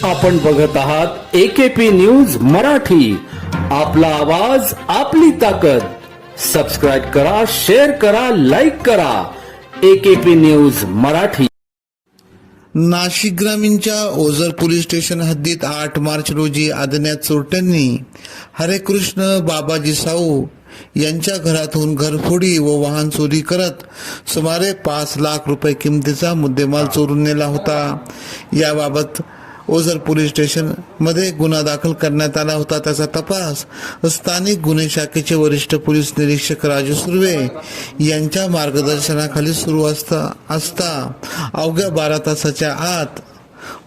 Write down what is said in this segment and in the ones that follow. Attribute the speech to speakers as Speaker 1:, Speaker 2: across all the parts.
Speaker 1: आपण बघत आहात AKP न्यूज मराठी. आपला आवाज आपली ताकद. सबस्क्राइब करा, शेअर करा, लाईक करा. AKP news Marathi.
Speaker 2: नाशिक ग्रामीणच्या ओझर पोलीस स्टेशन हद्दीत 8 मार्च रोजी अज्ञात चोरट्यांनी हरेकृष्ण बाबाजी साऊ यांच्या घरातून घरफोडी व वाहन चोरी करत सुमारे 5 लाख रुपये किमतीचा मुद्देमाल चोरून नेला होता. याबाबत ओझर पोलीस स्टेशन मध्ये गुन्हा दाखल करण्यात आला होता. त्याचा तपास स्थानिक गुन्हे शाखेचे वरिष्ठ पोलीस निरीक्षक राजू सुर्वे यांच्या मार्गदर्शनाखाली सुरू असता अवघ्या 12 तासाच्या आत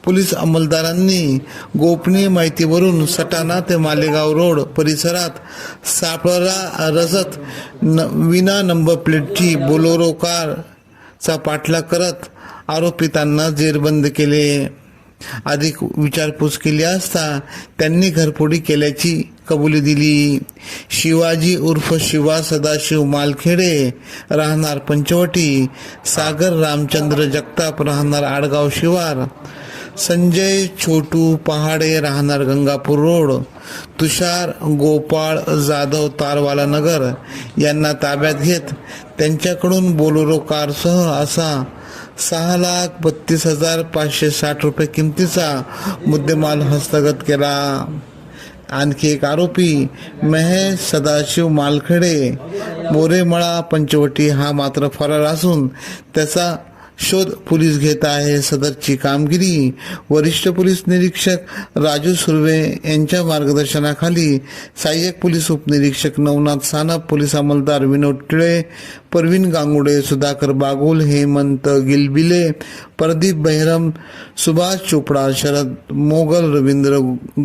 Speaker 2: पोलीस अंमलदारांनी गोपनीय माहितीवरून सटाणा ते मालेगाव रोड परिसरात सापळा रजत विना नंबर प्लेटची बोलेरो कारचा पाठलाग करत आरोपितांना जेरबंद केले. अधिक विचारपूस केली असता त्यांनी घरफोडी केल्याची कबुली दिली. शिवाजी उर्फ शिवा सदाशिव मालखेडे राहणार पंचवटी, सागर रामचंद्र जगताप राहणार आडगाव शिवार, संजय छोटू पहाडे राहणार गंगापूर रोड, तुषार गोपाळ जाधव तारवाला नगर यांना ताब्यात घेत त्यांच्याकडून बोलेरो कारसह असा 6,32,560 रुपये किमतीचा मुद्देमाल हस्तगत केला. आणखी एक आरोपी महेश सदाशिव मालखेडे मोरेमळा पंचवटी हा मात्र फरार असून त्याचा शोध पोलीस घेत आहे. सदरची कामगिरी वरिष्ठ पोलीस निरीक्षक राजू सुर्वे यांच्या मार्गदर्शनाखाली सहाय्यक पोलीस उपनिरीक्षक नवनाथ सानप, पोलीस अंमलदार विनोद टिळे, परवीन गांगुडे, सुधाकर बागुल, हेमंत गिलबिले, प्रदीप बहिरम, सुभाष चोपडा, शरद मोगल, रवींद्र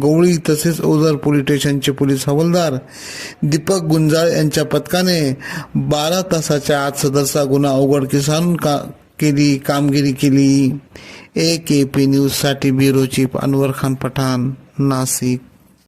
Speaker 2: गवळी तसेच ओझर पोलीस स्टेशनचे पोलीस हवालदार दीपक गुंजाळ यांच्या पथकाने 12 तासाच्या आत सदरचा गुन्हा उघडकीस आणून कामगिरी केली. AKP न्यूज साठी ब्युरो चीफ अनवर खान पठाण, नाशिक.